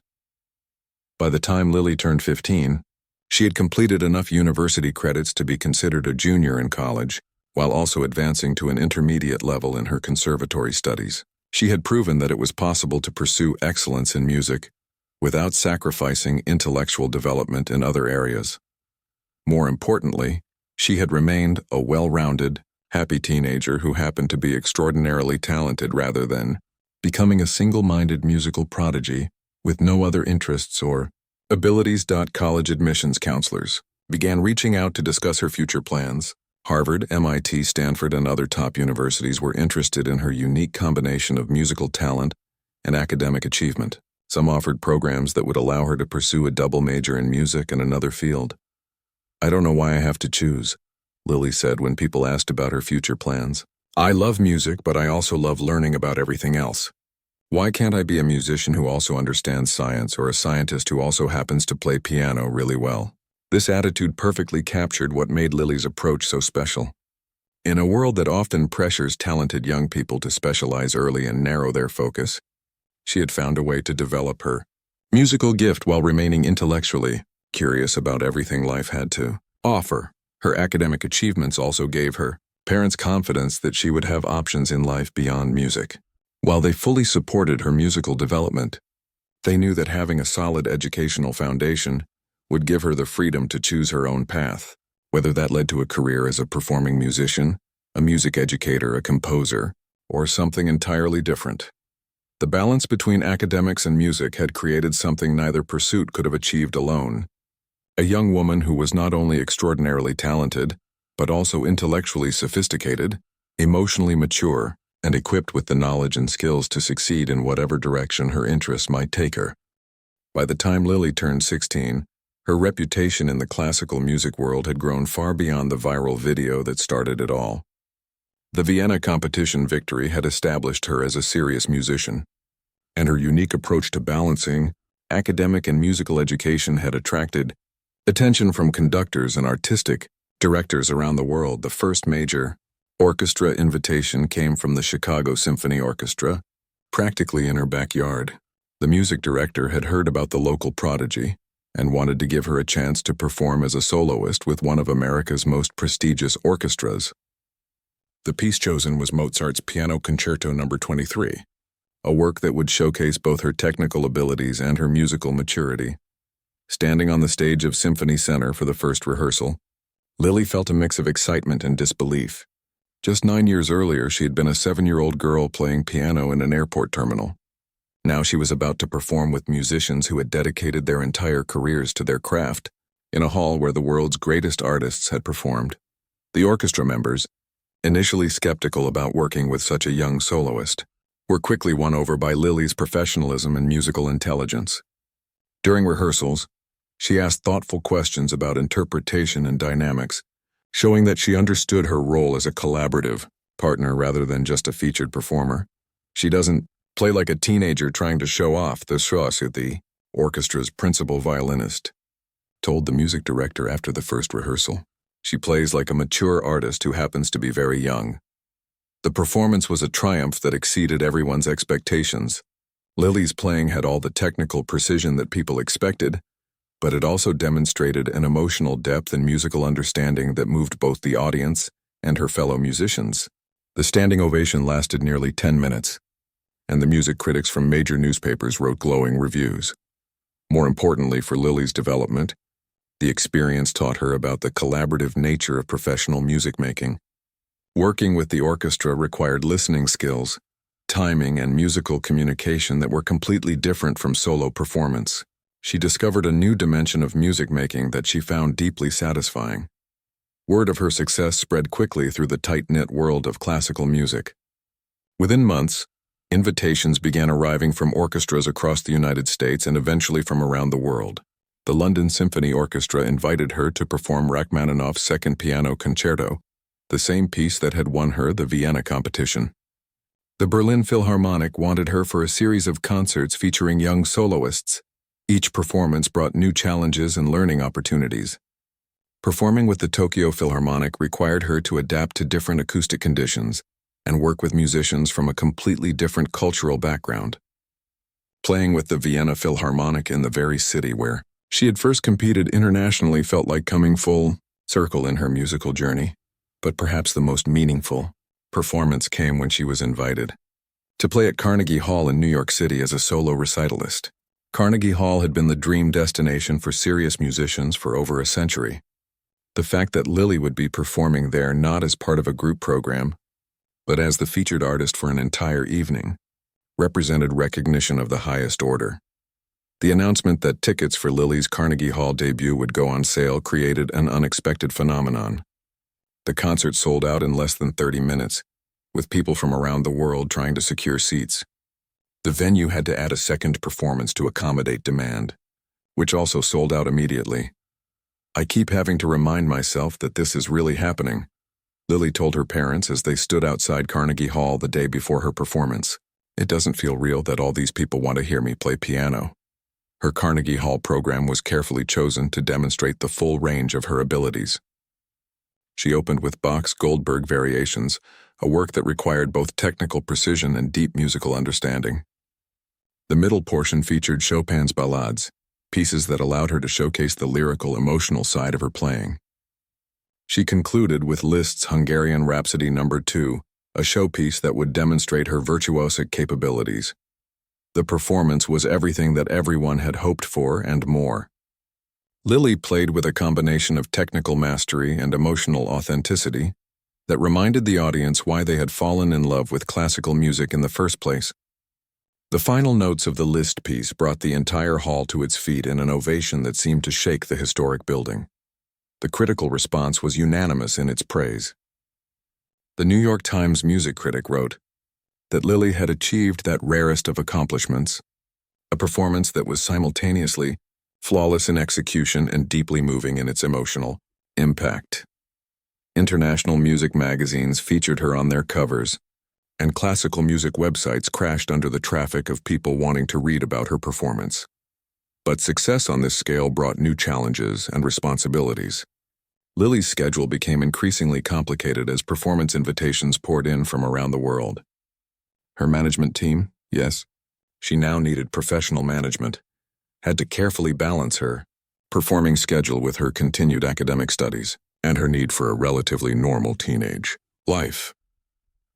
A: By the time Lily turned 15, she had completed enough university credits to be considered a junior in college, while also advancing to an intermediate level in her conservatory studies. She had proven that it was possible to pursue excellence in music without sacrificing intellectual development in other areas. More importantly, she had remained a well-rounded, happy teenager who happened to be extraordinarily talented rather than becoming a single-minded musical prodigy with no other interests or abilities. College admissions counselors began reaching out to discuss her future plans. Harvard, MIT, Stanford, and other top universities were interested in her unique combination of musical talent and academic achievement. Some offered programs that would allow her to pursue a double major in music and another field. "I don't know why I have to choose," Lily said when people asked about her future plans. "I love music, but I also love learning about everything else. Why can't I be a musician who also understands science or a scientist who also happens to play piano really well?" This attitude perfectly captured what made Lily's approach so special. In a world that often pressures talented young people to specialize early and narrow their focus, she had found a way to develop her musical gift while remaining intellectually curious about everything life had to offer. Her academic achievements also gave her parents confidence that she would have options in life beyond music. While they fully supported her musical development, they knew that having a solid educational foundation would give her the freedom to choose her own path, whether that led to a career as a performing musician, a music educator, a composer, or something entirely different. The balance between academics and music had created something neither pursuit could have achieved alone. A young woman who was not only extraordinarily talented, but also intellectually sophisticated, emotionally mature, and equipped with the knowledge and skills to succeed in whatever direction her interests might take her. By the time Lily turned 16, her reputation in the classical music world had grown far beyond the viral video that started it all. The Vienna competition victory had established her as a serious musician, and her unique approach to balancing academic and musical education had attracted attention from conductors and artistic directors around the world. The first major orchestra invitation came from the Chicago Symphony Orchestra, practically in her backyard. The music director had heard about the local Prodigy and wanted to give her a chance to perform as a soloist with one of America's most prestigious orchestras. The piece chosen was Mozart's Piano Concerto No. 23, a work that would showcase both her technical abilities and her musical maturity. Standing on the stage of Symphony Center for the first rehearsal, Lily felt a mix of excitement and disbelief. Just 9 years earlier, she had been a 7-year-old girl playing piano in an airport terminal. Now she was about to perform with musicians who had dedicated their entire careers to their craft, in a hall where the world's greatest artists had performed. The orchestra members, initially skeptical about working with such a young soloist, were quickly won over by Lily's professionalism and musical intelligence. During rehearsals, she asked thoughtful questions about interpretation and dynamics, showing that she understood her role as a collaborative partner rather than just a featured performer. She doesn't play like a teenager trying to show off, the orchestra's principal violinist told the music director after the first rehearsal. She plays like a mature artist who happens to be very young. The performance was a triumph that exceeded everyone's expectations. Lily's playing had all the technical precision that people expected, but it also demonstrated an emotional depth and musical understanding that moved both the audience and her fellow musicians. The standing ovation lasted nearly 10 minutes, and the music critics from major newspapers wrote glowing reviews. More importantly for Lily's development, the experience taught her about the collaborative nature of professional music making. Working with the orchestra required listening skills, timing, and musical communication that were completely different from solo performance. She discovered a new dimension of music making that she found deeply satisfying. Word of her success spread quickly through the tight-knit world of classical music. Within months, invitations began arriving from orchestras across the United States and eventually from around the world. The London Symphony Orchestra invited her to perform Rachmaninoff's Second Piano Concerto, the same piece that had won her the Vienna competition. The Berlin Philharmonic wanted her for a series of concerts featuring young soloists. Each performance brought new challenges and learning opportunities. Performing with the Tokyo Philharmonic required her to adapt to different acoustic conditions and work with musicians from a completely different cultural background. Playing with the Vienna Philharmonic in the very city where she had first competed internationally felt like coming full circle in her musical journey, but perhaps the most meaningful performance came when she was invited to play at Carnegie Hall in New York City as a solo recitalist. Carnegie Hall had been the dream destination for serious musicians for over a century. The fact that Lily would be performing there not as part of a group program, but as the featured artist for an entire evening, represented recognition of the highest order. The announcement that tickets for Lily's Carnegie Hall debut would go on sale created an unexpected phenomenon. The concert sold out in less than 30 minutes, with people from around the world trying to secure seats. The venue had to add a second performance to accommodate demand, which also sold out immediately. "I keep having to remind myself that this is really happening," Lily told her parents as they stood outside Carnegie Hall the day before her performance. "It doesn't feel real that all these people want to hear me play piano." Her Carnegie Hall program was carefully chosen to demonstrate the full range of her abilities. She opened with Bach's Goldberg Variations, a work that required both technical precision and deep musical understanding. The middle portion featured Chopin's ballades, pieces that allowed her to showcase the lyrical, emotional side of her playing. She concluded with Liszt's Hungarian Rhapsody No. 2, a showpiece that would demonstrate her virtuosic capabilities. The performance was everything that everyone had hoped for and more. Lily played with a combination of technical mastery and emotional authenticity that reminded the audience why they had fallen in love with classical music in the first place. The final notes of the Liszt piece brought the entire hall to its feet in an ovation that seemed to shake the historic building. The critical response was unanimous in its praise. The New York Times music critic wrote that Lily had achieved that rarest of accomplishments, a performance that was simultaneously flawless in execution and deeply moving in its emotional impact. International music magazines featured her on their covers, and classical music websites crashed under the traffic of people wanting to read about her performance. But success on this scale brought new challenges and responsibilities. Lily's schedule became increasingly complicated as performance invitations poured in from around the world. Her management team, yes, she now needed professional management, had to carefully balance her performing schedule with her continued academic studies and her need for a relatively normal teenage life.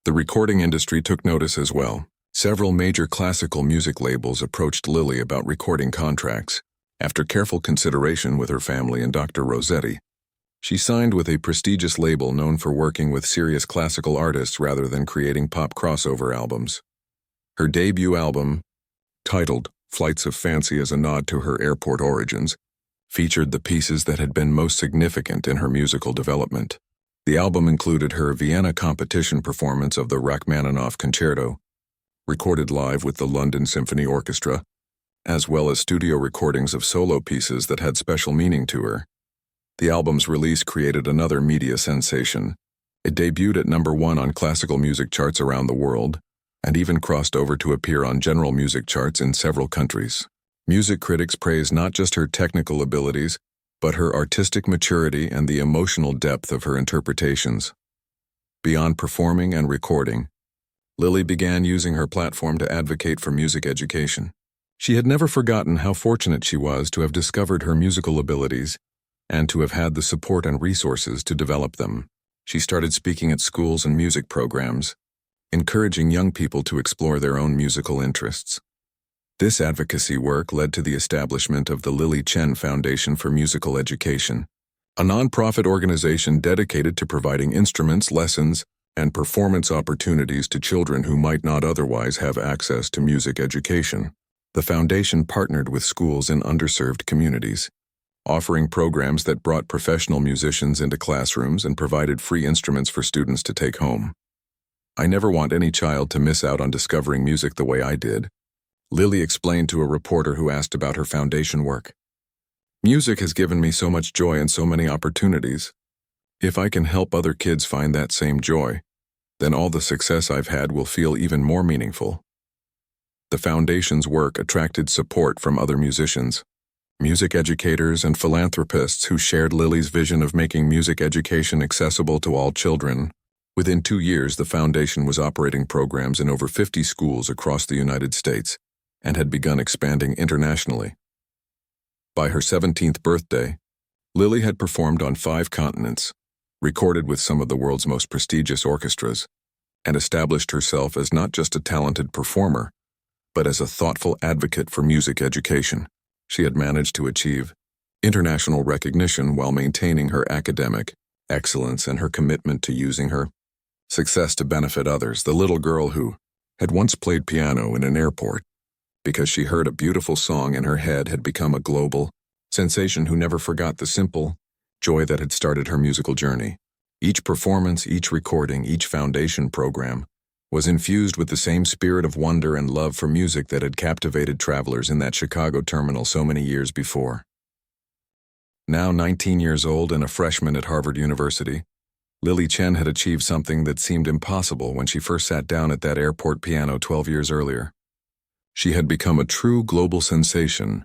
A: The recording industry took notice as well. Several major classical music labels approached Lily about recording contracts. After careful consideration with her family and Dr. Rossetti, she signed with a prestigious label known for working with serious classical artists rather than creating pop crossover albums. Her debut album, titled Flights of Fancy as a nod to her airport origins, featured the pieces that had been most significant in her musical development. The album included her Vienna competition performance of the Rachmaninoff Concerto, recorded live with the London Symphony Orchestra, as well as studio recordings of solo pieces that had special meaning to her. The album's release created another media sensation. It debuted at #1 on classical music charts around the world, and even crossed over to appear on general music charts in several countries. Music critics praised not just her technical abilities, but her artistic maturity and the emotional depth of her interpretations. Beyond performing and recording, Lily began using her platform to advocate for music education. She had never forgotten how fortunate she was to have discovered her musical abilities and to have had the support and resources to develop them. She started speaking at schools and music programs, encouraging young people to explore their own musical interests. This advocacy work led to the establishment of the Lily Chen Foundation for Musical Education, a nonprofit organization dedicated to providing instruments, lessons, and performance opportunities to children who might not otherwise have access to music education. The foundation partnered with schools in underserved communities, offering programs that brought professional musicians into classrooms and provided free instruments for students to take home. "I never want any child to miss out on discovering music the way I did," Lily explained to a reporter who asked about her foundation work. "Music has given me so much joy and so many opportunities. If I can help other kids find that same joy, then all the success I've had will feel even more meaningful." The foundation's work attracted support from other musicians, music educators, and philanthropists who shared Lily's vision of making music education accessible to all children. Within 2 years, the foundation was operating programs in over 50 schools across the United States and had begun expanding internationally. By her 17th birthday, Lily had performed on 5 continents, recorded with some of the world's most prestigious orchestras, and established herself as not just a talented performer, but as a thoughtful advocate for music education. She had managed to achieve international recognition while maintaining her academic excellence and her commitment to using her success to benefit others. The little girl who had once played piano in an airport because she heard a beautiful song in her head had become a global sensation who never forgot the simple joy that had started her musical journey. Each performance, each recording, each foundation program was infused with the same spirit of wonder and love for music that had captivated travelers in that Chicago terminal so many years before. Now 19 years old and a freshman at Harvard University, Lily Chen had achieved something that seemed impossible when she first sat down at that airport piano 12 years earlier. She had become a true global sensation,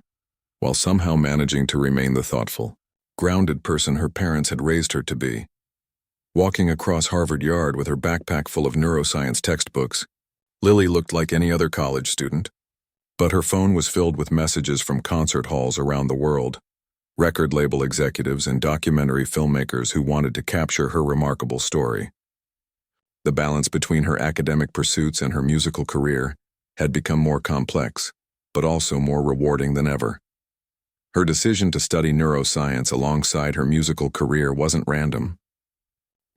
A: while somehow managing to remain the thoughtful, grounded person her parents had raised her to be. Walking across Harvard Yard with her backpack full of neuroscience textbooks, Lily looked like any other college student, but her phone was filled with messages from concert halls around the world, record label executives and documentary filmmakers who wanted to capture her remarkable story. The balance between her academic pursuits and her musical career had become more complex, but also more rewarding than ever. Her decision to study neuroscience alongside her musical career wasn't random.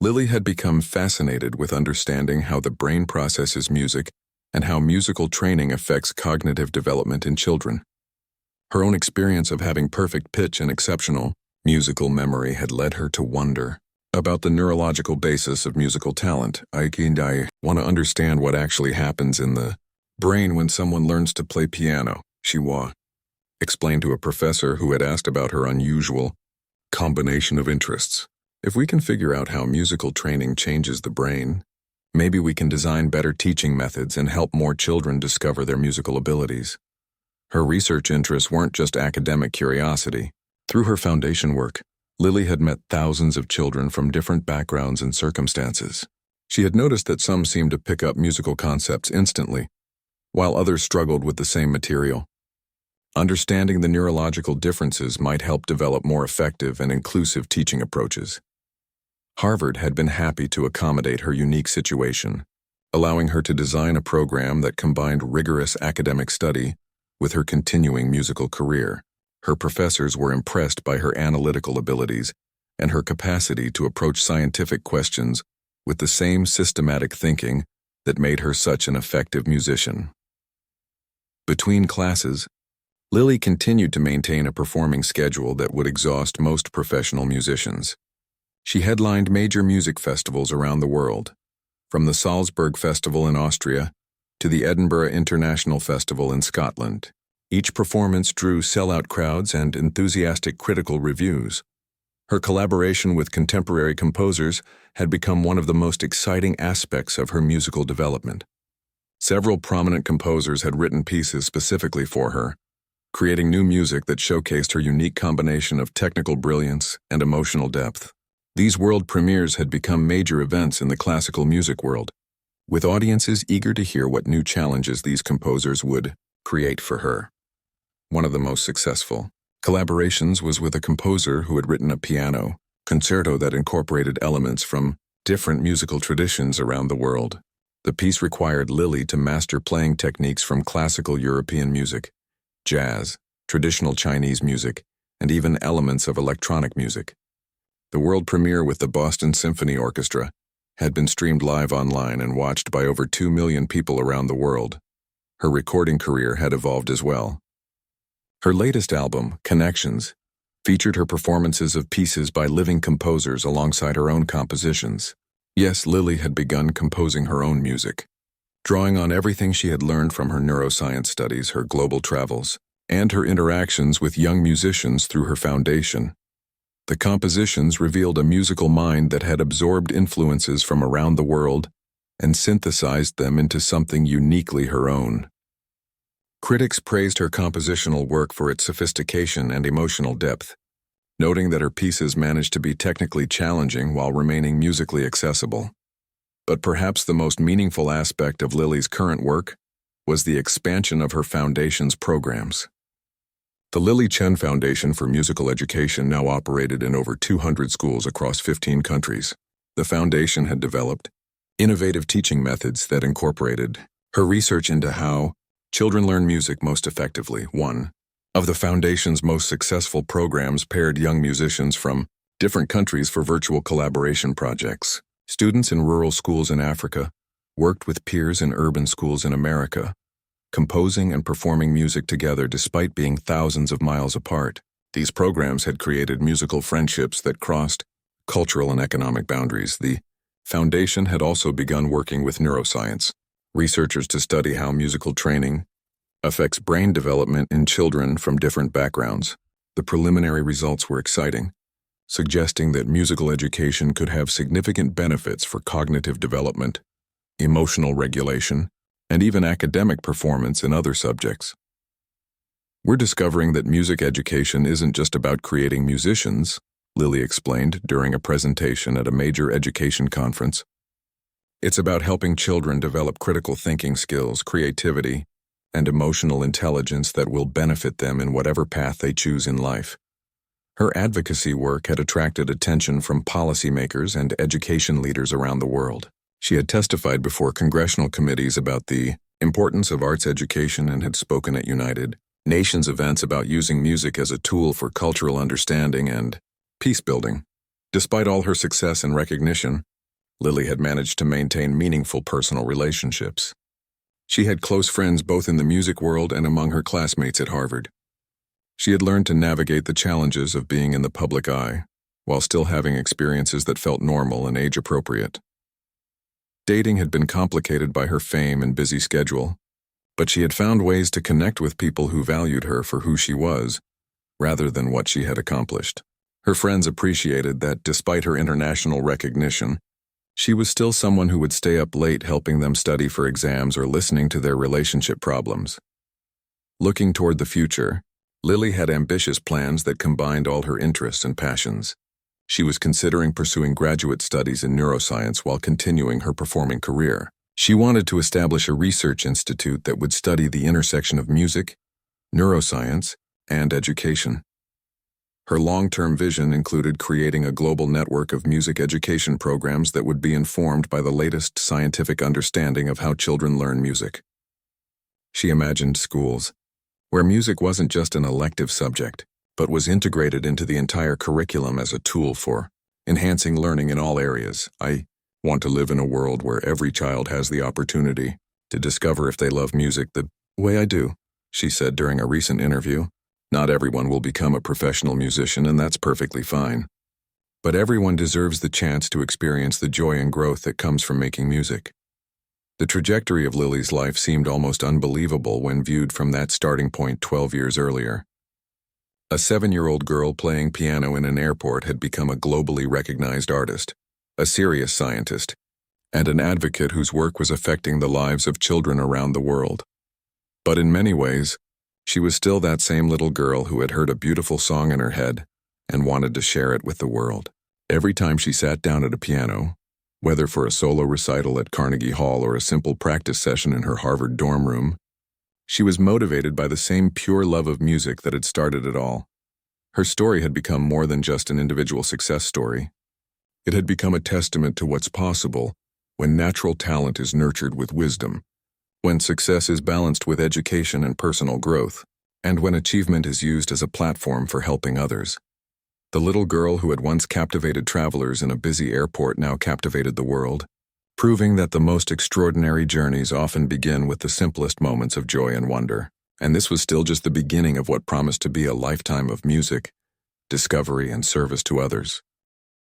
A: Lily had become fascinated with understanding how the brain processes music and how musical training affects cognitive development in children. Her own experience of having perfect pitch and exceptional musical memory had led her to wonder about the neurological basis of musical talent. I want to understand what actually happens in the brain when someone learns to play piano, she explained to a professor who had asked about her unusual combination of interests. "If we can figure out how musical training changes the brain, maybe we can design better teaching methods and help more children discover their musical abilities." Her research interests weren't just academic curiosity. Through her foundation work, Lily had met thousands of children from different backgrounds and circumstances. She had noticed that some seemed to pick up musical concepts instantly, while others struggled with the same material. Understanding the neurological differences might help develop more effective and inclusive teaching approaches. Harvard had been happy to accommodate her unique situation, allowing her to design a program that combined rigorous academic study with her continuing musical career. Her professors were impressed by her analytical abilities and her capacity to approach scientific questions with the same systematic thinking that made her such an effective musician. Between classes, Lily continued to maintain a performing schedule that would exhaust most professional musicians. She headlined major music festivals around the world, from the Salzburg Festival in Austria to the Edinburgh International Festival in Scotland. Each performance drew sellout crowds and enthusiastic critical reviews. Her collaboration with contemporary composers had become one of the most exciting aspects of her musical development. Several prominent composers had written pieces specifically for her, creating new music that showcased her unique combination of technical brilliance and emotional depth. These world premieres had become major events in the classical music world, with audiences eager to hear what new challenges these composers would create for her. One of the most successful collaborations was with a composer who had written a piano concerto that incorporated elements from different musical traditions around the world. The piece required Lily to master playing techniques from classical European music, jazz, traditional Chinese music, and even elements of electronic music. The world premiere with the Boston Symphony Orchestra had been streamed live online and watched by over 2 million people around the world. Her recording career had evolved as well. Her latest album, Connections, featured her performances of pieces by living composers alongside her own compositions. Yes, Lily had begun composing her own music, drawing on everything she had learned from her neuroscience studies, her global travels, and her interactions with young musicians through her foundation. The compositions revealed a musical mind that had absorbed influences from around the world and synthesized them into something uniquely her own. Critics praised her compositional work for its sophistication and emotional depth, noting that her pieces managed to be technically challenging while remaining musically accessible. But perhaps the most meaningful aspect of Lily's current work was the expansion of her foundation's programs. The Lily Chen Foundation for Musical Education now operated in over 200 schools across 15 countries. The foundation had developed innovative teaching methods that incorporated her research into how children learn music most effectively. One of the foundation's most successful programs paired young musicians from different countries for virtual collaboration projects. Students in rural schools in Africa worked with peers in urban schools in America, composing and performing music together despite being thousands of miles apart. These programs had created musical friendships that crossed cultural and economic boundaries. The foundation had also begun working with neuroscience researchers to study how musical training affects brain development in children from different backgrounds. The preliminary results were exciting, suggesting that musical education could have significant benefits for cognitive development, emotional regulation, and even academic performance in other subjects. We're discovering that music education isn't just about creating musicians, Lily explained during a presentation at a major education conference. It's about helping children develop critical thinking skills, creativity, and emotional intelligence that will benefit them in whatever path they choose in life. Her advocacy work had attracted attention from policymakers and education leaders around the world. She had testified before congressional committees about the importance of arts education and had spoken at United Nations events about using music as a tool for cultural understanding and peace building. Despite all her success and recognition, Lily had managed to maintain meaningful personal relationships. She had close friends both in the music world and among her classmates at Harvard. She had learned to navigate the challenges of being in the public eye, while still having experiences that felt normal and age-appropriate. Dating had been complicated by her fame and busy schedule, but she had found ways to connect with people who valued her for who she was, rather than what she had accomplished. Her friends appreciated that, despite her international recognition, she was still someone who would stay up late helping them study for exams or listening to their relationship problems. Looking toward the future, Lily had ambitious plans that combined all her interests and passions. She was considering pursuing graduate studies in neuroscience while continuing her performing career. She wanted to establish a research institute that would study the intersection of music, neuroscience, and education. Her long-term vision included creating a global network of music education programs that would be informed by the latest scientific understanding of how children learn music. She imagined schools where music wasn't just an elective subject, but was integrated into the entire curriculum as a tool for enhancing learning in all areas. I want to live in a world where every child has the opportunity to discover if they love music the way I do, she said during a recent interview. Not everyone will become a professional musician, and that's perfectly fine. But everyone deserves the chance to experience the joy and growth that comes from making music. The trajectory of Lily's life seemed almost unbelievable when viewed from that starting point 12 years earlier. A 7-year-old girl playing piano in an airport had become a globally recognized artist, a serious scientist, and an advocate whose work was affecting the lives of children around the world. But in many ways, she was still that same little girl who had heard a beautiful song in her head and wanted to share it with the world. Every time she sat down at a piano, whether for a solo recital at Carnegie Hall or a simple practice session in her Harvard dorm room, she was motivated by the same pure love of music that had started it all. Her story had become more than just an individual success story. It had become a testament to what's possible when natural talent is nurtured with wisdom, when success is balanced with education and personal growth, and when achievement is used as a platform for helping others. The little girl who had once captivated travelers in a busy airport now captivated the world, proving that the most extraordinary journeys often begin with the simplest moments of joy and wonder. And this was still just the beginning of what promised to be a lifetime of music, discovery, and service to others.